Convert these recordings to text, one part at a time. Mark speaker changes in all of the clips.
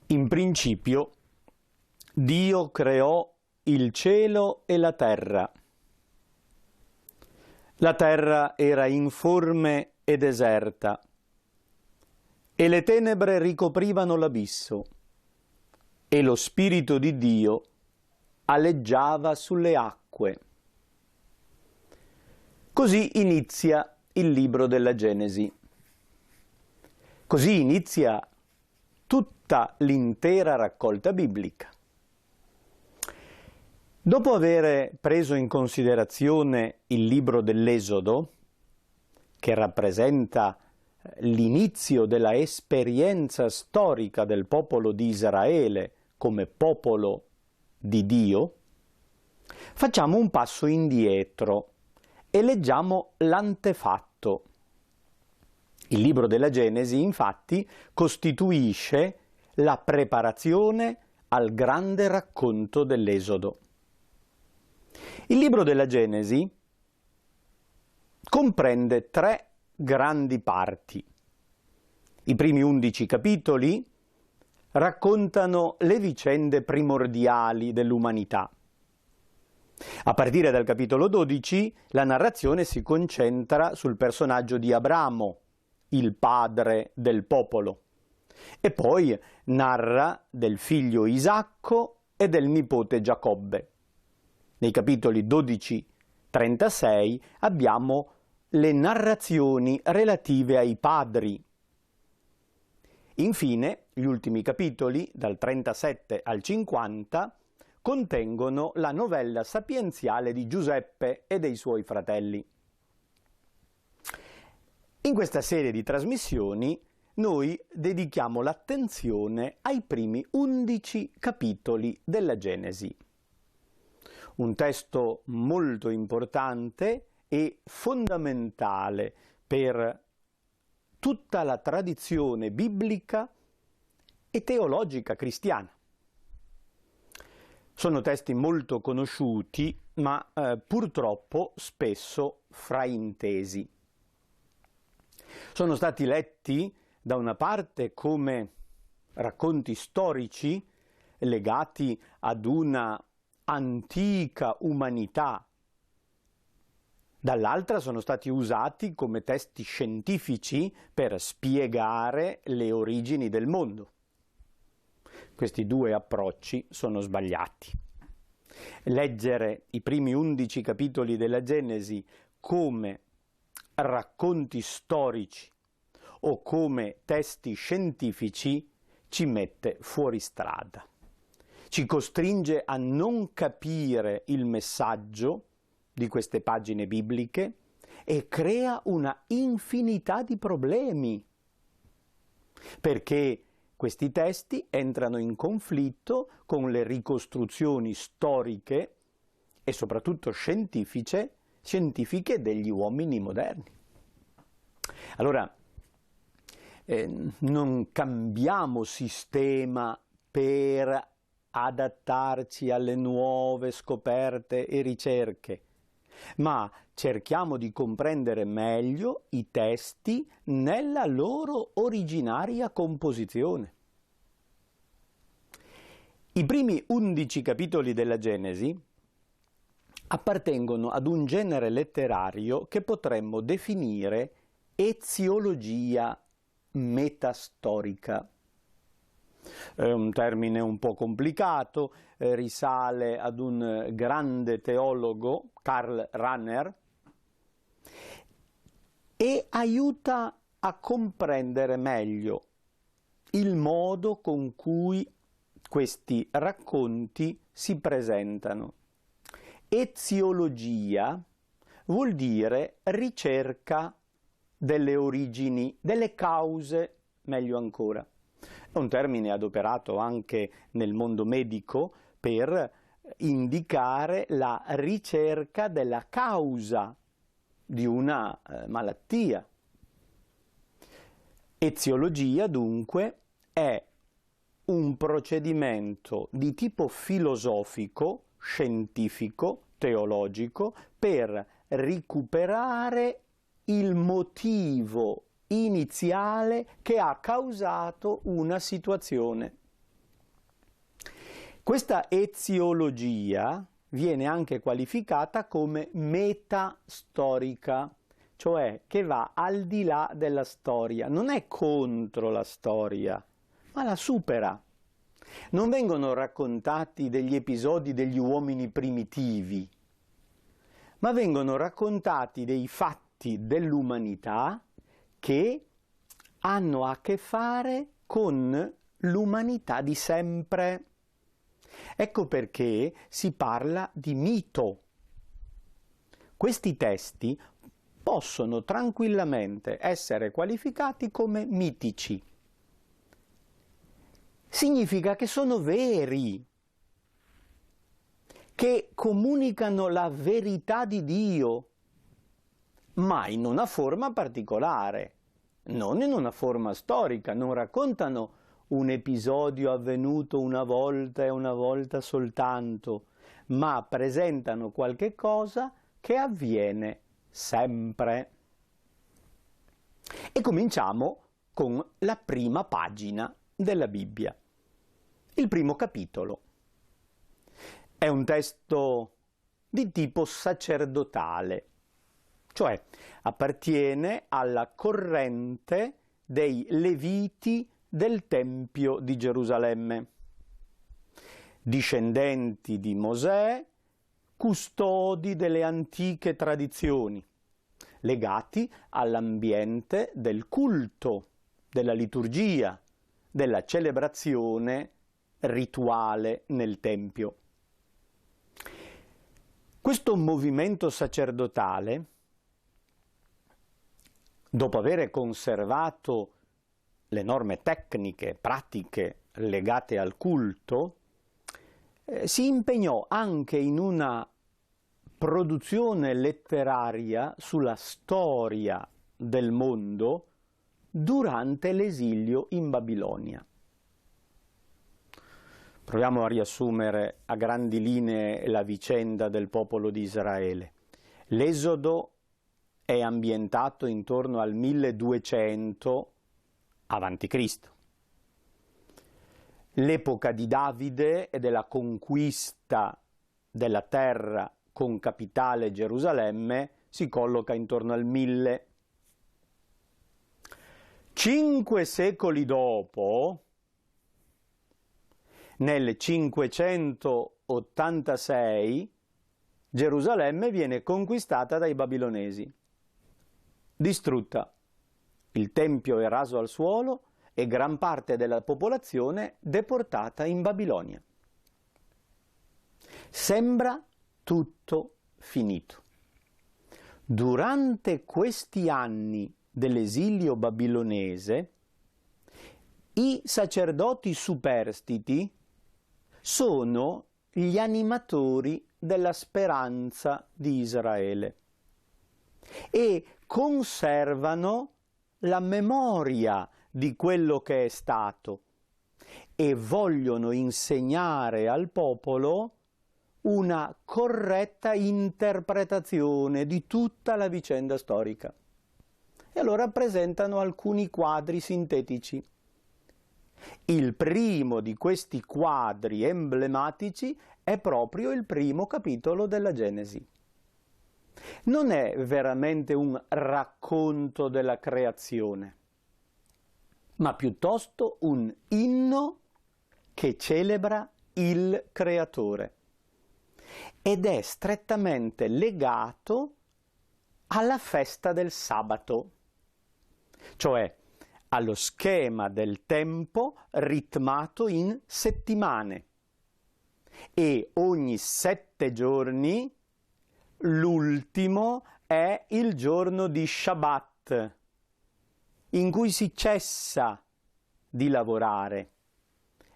Speaker 1: In principio, Dio creò il cielo e la terra. La terra era informe e deserta, e le tenebre ricoprivano l'abisso, e lo Spirito di Dio aleggiava sulle acque. Così inizia il libro della Genesi. Così inizia tutta l'intera raccolta biblica. Dopo aver preso in considerazione il libro dell'Esodo, che rappresenta l'inizio della esperienza storica del popolo di Israele come popolo di Dio, facciamo un passo indietro e leggiamo l'antefatto. Il libro della Genesi, infatti, costituisce la preparazione al grande racconto dell'Esodo. Il libro della Genesi comprende 3 grandi parti. I primi 11 capitoli raccontano le vicende primordiali dell'umanità. A partire dal capitolo 12 la narrazione si concentra sul personaggio di Abramo, il padre del popolo, e poi narra del figlio Isacco e del nipote Giacobbe. Nei capitoli 12-36 abbiamo le narrazioni relative ai padri. Infine, gli ultimi capitoli, dal 37 al 50, contengono la novella sapienziale di Giuseppe e dei suoi fratelli. In questa serie di trasmissioni noi dedichiamo l'attenzione ai primi 11 capitoli della Genesi. Un testo molto importante e fondamentale per tutta la tradizione biblica e teologica cristiana. Sono testi molto conosciuti, ma purtroppo spesso fraintesi. Sono stati letti da una parte come racconti storici legati ad una antica umanità, dall'altra sono stati usati come testi scientifici per spiegare le origini del mondo. Questi 2 approcci sono sbagliati. Leggere i primi 11 capitoli della Genesi come racconti storici o come testi scientifici ci mette fuori strada. Ci costringe a non capire il messaggio di queste pagine bibliche e crea una infinità di problemi, perché questi testi entrano in conflitto con le ricostruzioni storiche e soprattutto scientifiche degli uomini moderni. Allora, non cambiamo sistema per adattarci alle nuove scoperte e ricerche, ma cerchiamo di comprendere meglio i testi nella loro originaria composizione. I primi 11 capitoli della Genesi appartengono ad un genere letterario che potremmo definire eziologia metastorica. È un termine un po' complicato, risale ad un grande teologo, Karl Rahner, e aiuta a comprendere meglio il modo con cui questi racconti si presentano. Eziologia vuol dire ricerca delle origini, delle cause, meglio ancora. È un termine adoperato anche nel mondo medico per indicare la ricerca della causa di una malattia. Eziologia, dunque, è un procedimento di tipo filosofico, scientifico, teologico, per recuperare il motivo iniziale che ha causato una situazione. Questa eziologia viene anche qualificata come metastorica, cioè che va al di là della storia, non è contro la storia, ma la supera. Non vengono raccontati degli episodi degli uomini primitivi, ma vengono raccontati dei fatti dell'umanità che hanno a che fare con l'umanità di sempre. Ecco perché si parla di mito. Questi testi possono tranquillamente essere qualificati come mitici. Significa che sono veri, che comunicano la verità di Dio, ma in una forma particolare, non in una forma storica, non raccontano un episodio avvenuto una volta e una volta soltanto, ma presentano qualche cosa che avviene sempre. E cominciamo con la prima pagina della Bibbia, il primo capitolo. È un testo di tipo sacerdotale, cioè appartiene alla corrente dei Leviti del Tempio di Gerusalemme, discendenti di Mosè, custodi delle antiche tradizioni, legati all'ambiente del culto, della liturgia, della celebrazione rituale nel Tempio. Questo movimento sacerdotale, dopo aver conservato le norme tecniche, pratiche legate al culto, si impegnò anche in una produzione letteraria sulla storia del mondo durante l'esilio in Babilonia. Proviamo a riassumere a grandi linee la vicenda del popolo di Israele. L'Esodo è ambientato intorno al 1200 avanti Cristo. L'epoca di Davide e della conquista della terra con capitale Gerusalemme si colloca intorno al 1000. 5 secoli dopo, nel 586, Gerusalemme viene conquistata dai babilonesi, distrutta. Il tempio è raso al suolo e gran parte della popolazione deportata in Babilonia. Sembra tutto finito. Durante questi anni dell'esilio babilonese, i sacerdoti superstiti sono gli animatori della speranza di Israele e conservano la memoria di quello che è stato e vogliono insegnare al popolo una corretta interpretazione di tutta la vicenda storica. E allora presentano alcuni quadri sintetici. Il primo di questi quadri emblematici è proprio il primo capitolo della Genesi. Non è veramente un racconto della creazione, ma piuttosto un inno che celebra il Creatore ed è strettamente legato alla festa del sabato, cioè allo schema del tempo ritmato in settimane, e ogni 7 giorni l'ultimo è il giorno di Shabbat, in cui si cessa di lavorare.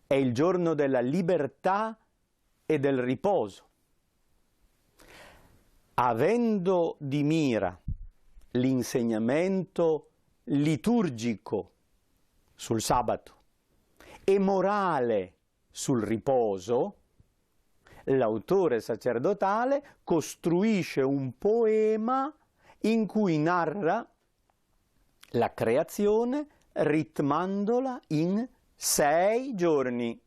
Speaker 1: È il giorno della libertà e del riposo. Avendo di mira l'insegnamento liturgico sul sabato e morale sul riposo, l'autore sacerdotale costruisce un poema in cui narra la creazione ritmandola in 6 giorni.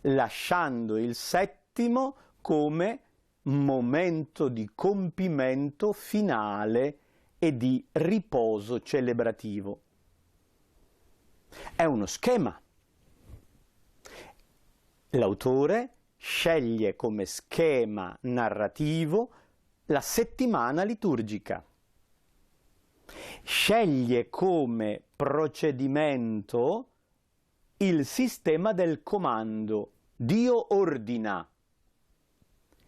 Speaker 1: lasciando il settimo come momento di compimento finale e di riposo celebrativo. È uno schema. L'autore sceglie come schema narrativo la settimana liturgica. Sceglie come procedimento il sistema del comando. Dio ordina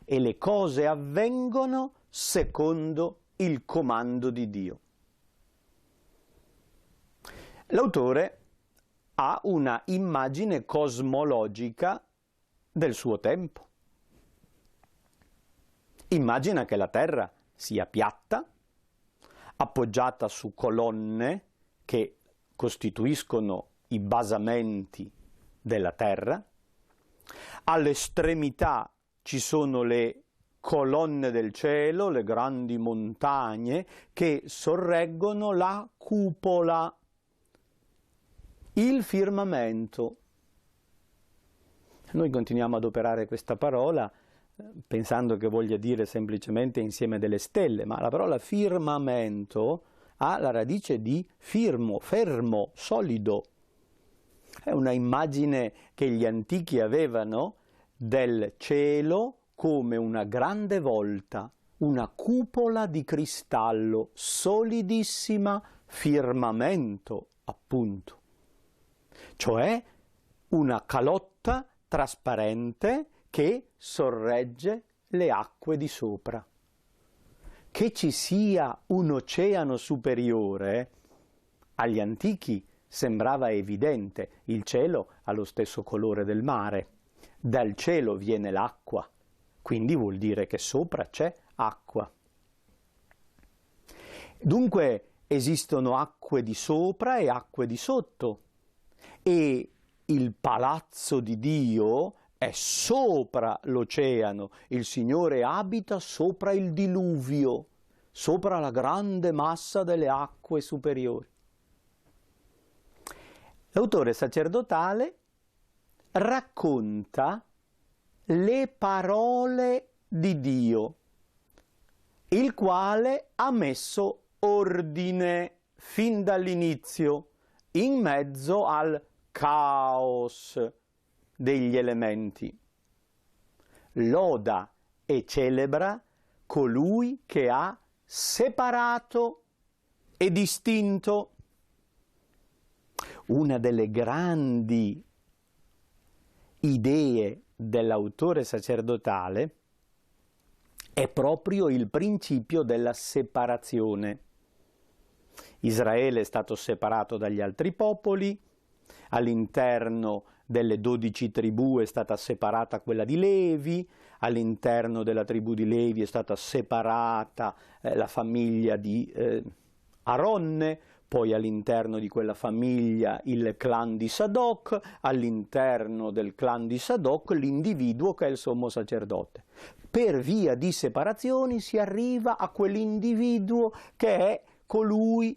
Speaker 1: e le cose avvengono secondo il comando di Dio. L'autore ha una immagine cosmologica del suo tempo. Immagina che la Terra sia piatta, appoggiata su colonne che costituiscono i basamenti della Terra. All'estremità ci sono le colonne del cielo, le grandi montagne che sorreggono la cupola, il firmamento. Noi continuiamo ad operare questa parola pensando che voglia dire semplicemente insieme delle stelle, ma la parola firmamento ha la radice di firmo, fermo, solido. È una immagine che gli antichi avevano del cielo come una grande volta, una cupola di cristallo, solidissima, firmamento, appunto. Cioè una calotta trasparente che sorregge le acque di sopra. Che ci sia un oceano superiore, agli antichi sembrava evidente. Il cielo ha lo stesso colore del mare. Dal cielo viene l'acqua, quindi vuol dire che sopra c'è acqua. Dunque esistono acque di sopra e acque di sotto, e il palazzo di Dio è sopra l'oceano. Il Signore abita sopra il diluvio, sopra la grande massa delle acque superiori. L'autore sacerdotale racconta le parole di Dio, il quale ha messo ordine fin dall'inizio in mezzo al caos degli elementi. Loda e celebra colui che ha separato e distinto. Una delle grandi idee dell'autore sacerdotale è proprio il principio della separazione. Israele è stato separato dagli altri popoli, all'interno delle 12 tribù è stata separata quella di Levi, all'interno della tribù di Levi è stata separata la famiglia di Aronne, poi all'interno di quella famiglia il clan di Sadoc, all'interno del clan di Sadoc l'individuo che è il sommo sacerdote. Per via di separazioni si arriva a quell'individuo che è colui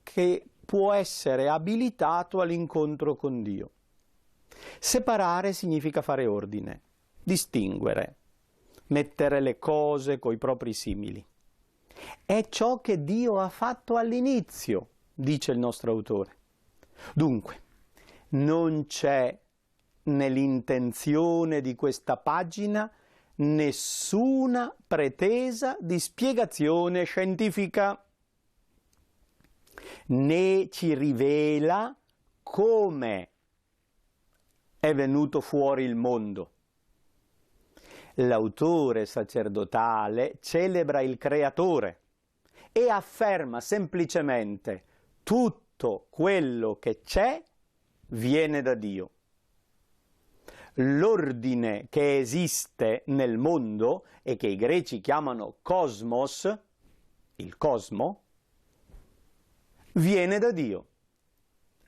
Speaker 1: che può essere abilitato all'incontro con Dio. Separare significa fare ordine, distinguere, mettere le cose coi propri simili. È ciò che Dio ha fatto all'inizio, dice il nostro autore. Dunque, non c'è nell'intenzione di questa pagina nessuna pretesa di spiegazione scientifica, né ci rivela come è venuto fuori il mondo. L'autore sacerdotale celebra il Creatore e afferma semplicemente: tutto quello che c'è viene da Dio. L'ordine che esiste nel mondo e che i greci chiamano cosmos, il cosmo, viene da Dio.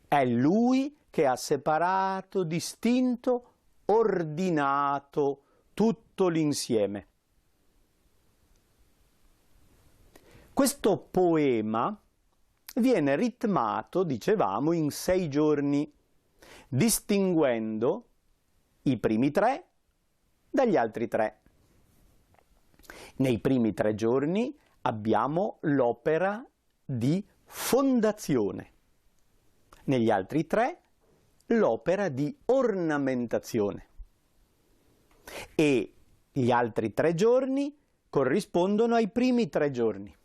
Speaker 1: È Lui che ha separato, distinto, ordinato tutto l'insieme. Questo poema viene ritmato, dicevamo, in 6 giorni, distinguendo i primi 3 dagli altri 3. Nei primi 3 giorni abbiamo l'opera di fondazione, negli altri 3 l'opera di ornamentazione e gli altri 3 giorni corrispondono ai primi 3 giorni.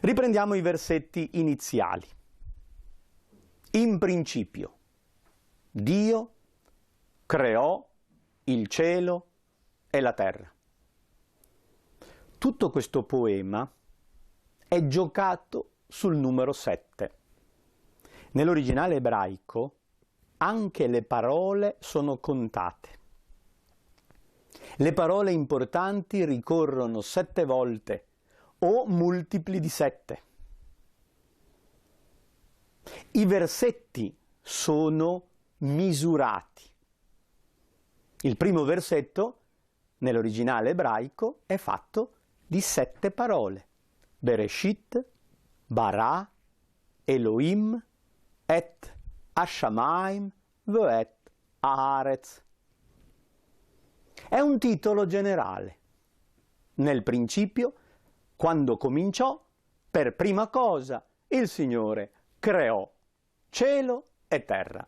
Speaker 1: Riprendiamo i versetti iniziali. In principio, Dio creò il cielo e la terra. Tutto questo poema è giocato sul numero 7. Nell'originale ebraico anche le parole sono contate. Le parole importanti ricorrono 7 volte o multipli di 7. I versetti sono misurati. Il primo versetto nell'originale ebraico è fatto di 7 parole. Bereshit, Bara, Elohim, Et Hashamayim, Ve'et Haaretz. È un titolo generale. Nel principio, quando cominciò, per prima cosa il Signore creò cielo e terra.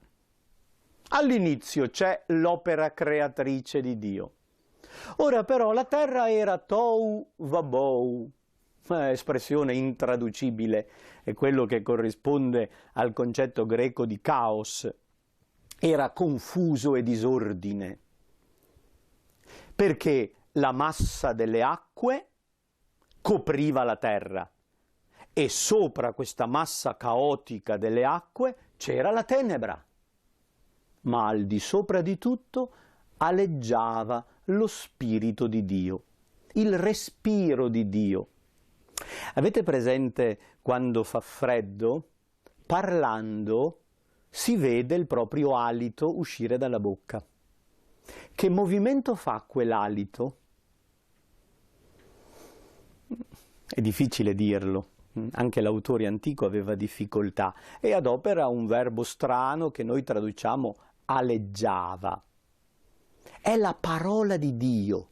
Speaker 1: All'inizio c'è l'opera creatrice di Dio. Ora però la terra era tohu vabou, espressione intraducibile, è quello che corrisponde al concetto greco di caos. Era confuso e disordine, perché la massa delle acque copriva la terra e sopra questa massa caotica delle acque c'era la tenebra, ma al di sopra di tutto aleggiava lo Spirito di Dio, il respiro di Dio. Avete presente quando fa freddo? Parlando si vede il proprio alito uscire dalla bocca. Che movimento fa quell'alito? È difficile dirlo, anche l'autore antico aveva difficoltà e adopera un verbo strano che noi traduciamo aleggiava. È la parola di Dio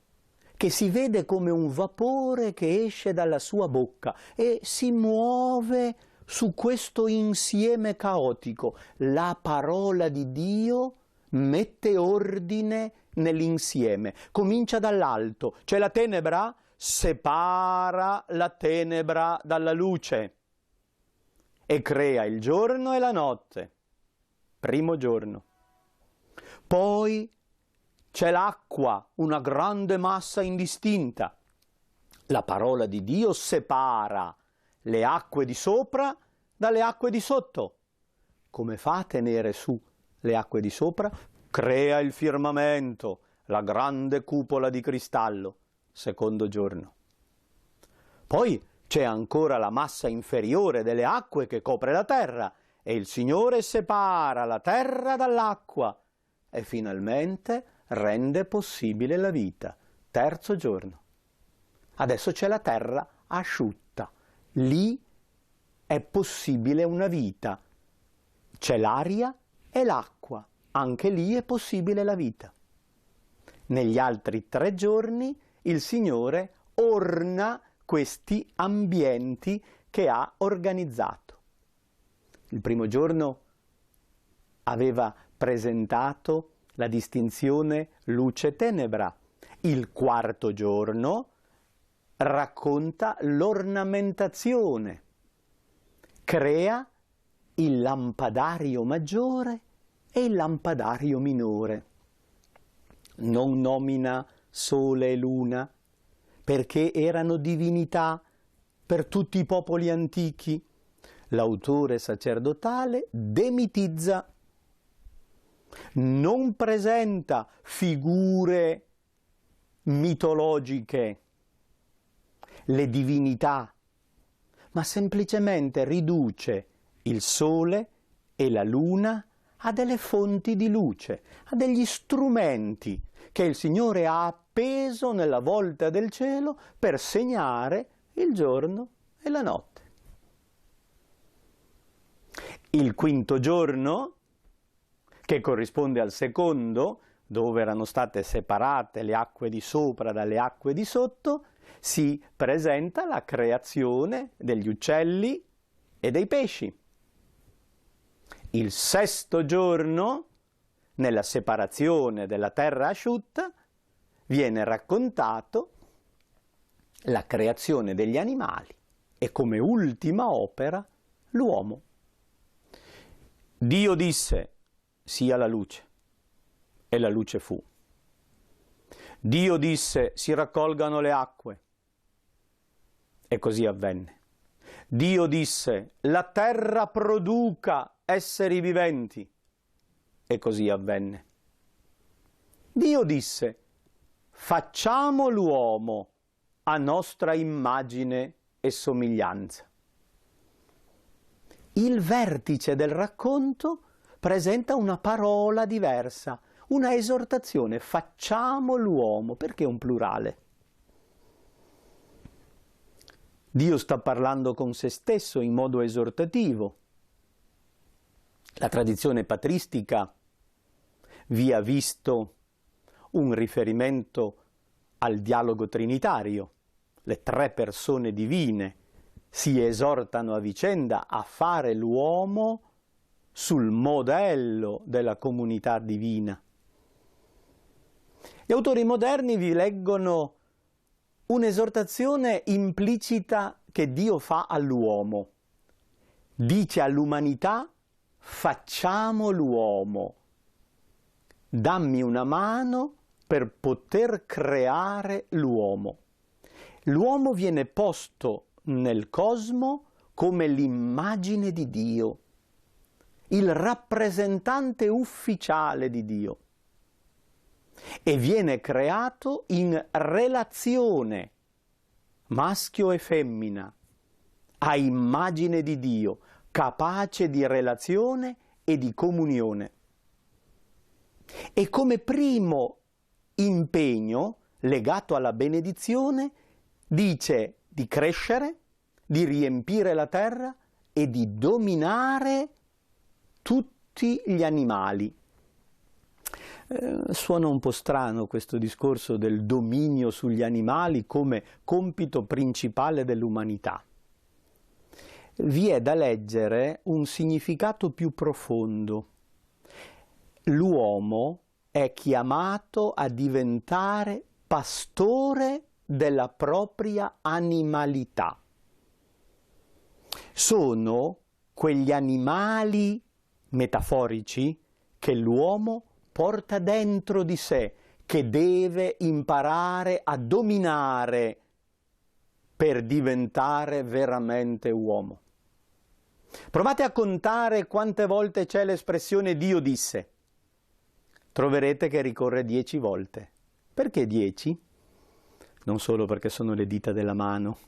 Speaker 1: che si vede come un vapore che esce dalla sua bocca e si muove su questo insieme caotico. La parola di Dio mette ordine nell'insieme. Comincia dall'alto, c'è la tenebra, separa la tenebra dalla luce e crea il giorno e la notte. Primo giorno. Poi c'è l'acqua, una grande massa indistinta. La parola di Dio separa le acque di sopra dalle acque di sotto. Come fa a tenere su le acque di sopra? Crea il firmamento, la grande cupola di cristallo. Secondo giorno. Poi c'è ancora la massa inferiore delle acque che copre la terra e il Signore separa la terra dall'acqua e finalmente rende possibile la vita. Terzo giorno. Adesso c'è la terra asciutta. Lì è possibile una vita. C'è l'aria e l'acqua. Anche lì è possibile la vita. Negli altri 3 giorni il Signore orna questi ambienti che ha organizzato. Il primo giorno aveva presentato la distinzione luce-tenebra. Il quarto giorno racconta l'ornamentazione, crea il lampadario maggiore e il lampadario minore. Non nomina Sole e Luna, perché erano divinità per tutti i popoli antichi. L'autore sacerdotale demitizza, non presenta figure mitologiche, le divinità, ma semplicemente riduce il Sole e la Luna a delle fonti di luce, a degli strumenti che il Signore ha appeso nella volta del cielo per segnare il giorno e la notte. Il quinto giorno che corrisponde al secondo, dove erano state separate le acque di sopra dalle acque di sotto, si presenta la creazione degli uccelli e dei pesci. Il sesto giorno, nella separazione della terra asciutta, viene raccontato la creazione degli animali e come ultima opera l'uomo. Dio disse: sia la luce, e la luce fu. Dio disse: si raccolgano le acque, e così avvenne. Dio disse: la terra produca esseri viventi, e così avvenne. Dio disse: facciamo l'uomo a nostra immagine e somiglianza. Il vertice del racconto presenta una parola diversa, una esortazione: facciamo l'uomo. Perché un plurale? Dio sta parlando con se stesso in modo esortativo. La tradizione patristica vi ha visto un riferimento al dialogo trinitario. Le tre persone divine si esortano a vicenda a fare l'uomo sul modello della comunità divina. Gli autori moderni vi leggono un'esortazione implicita che Dio fa all'uomo. Dice all'umanità: facciamo l'uomo, dammi una mano per poter creare l'uomo. L'uomo viene posto nel cosmo come l'immagine di Dio, il rappresentante ufficiale di Dio, e viene creato in relazione maschio e femmina, a immagine di Dio, capace di relazione e di comunione. E come primo impegno legato alla benedizione dice di crescere, di riempire la terra e di dominare tutti gli animali. Suona un po' strano questo discorso del dominio sugli animali come compito principale dell'umanità. Vi è da leggere un significato più profondo. L'uomo è chiamato a diventare pastore della propria animalità. Sono quegli animali metaforici che l'uomo porta dentro di sé, che deve imparare a dominare per diventare veramente uomo. Provate a contare quante volte c'è l'espressione Dio disse. Troverete che ricorre 10 volte. Perché 10? Non solo perché sono le dita della mano,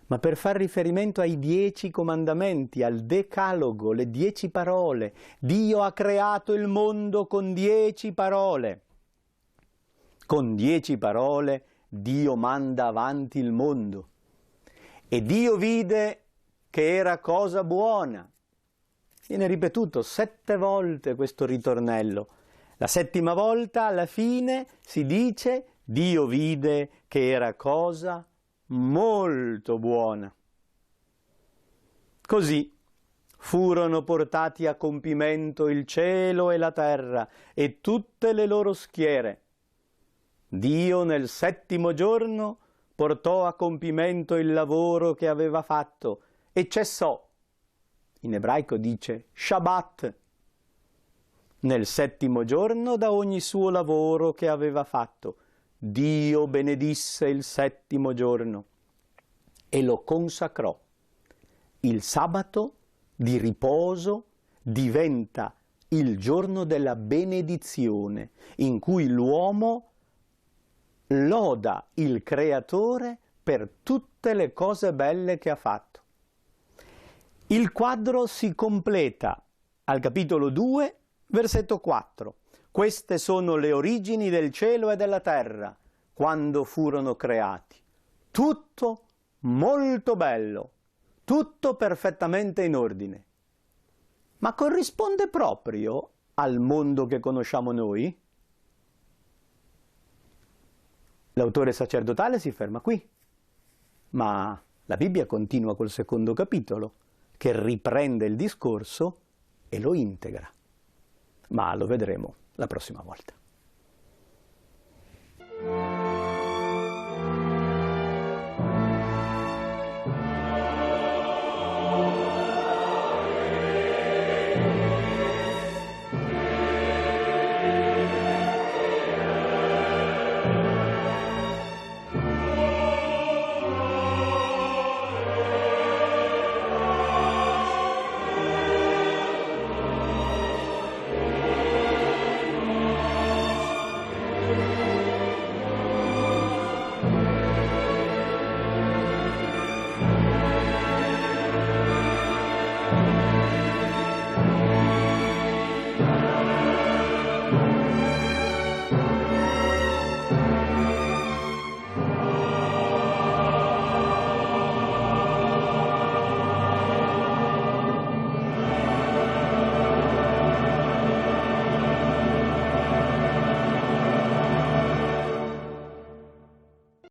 Speaker 1: ma per far riferimento ai 10 comandamenti, al decalogo, le 10 parole. Dio ha creato il mondo con 10 parole. Con 10 parole Dio manda avanti il mondo. E Dio vide che era cosa buona. Viene ripetuto 7 volte questo ritornello. La 7ª volta, alla fine, si dice: Dio vide che era cosa molto buona. Così furono portati a compimento il cielo e la terra e tutte le loro schiere. Dio nel 7° giorno portò a compimento il lavoro che aveva fatto e cessò. In ebraico dice Shabbat. Nel 7° giorno da ogni suo lavoro che aveva fatto. Dio benedisse il 7° giorno e lo consacrò. Il sabato di riposo diventa il giorno della benedizione, in cui l'uomo loda il Creatore per tutte le cose belle che ha fatto. Il quadro si completa al capitolo 2, versetto 4. Queste sono le origini del cielo e della terra, quando furono creati. Tutto molto bello, tutto perfettamente in ordine. Ma corrisponde proprio al mondo che conosciamo noi? L'autore sacerdotale si ferma qui, ma la Bibbia continua col secondo capitolo, che riprende il discorso e lo integra. Ma lo vedremo la prossima volta.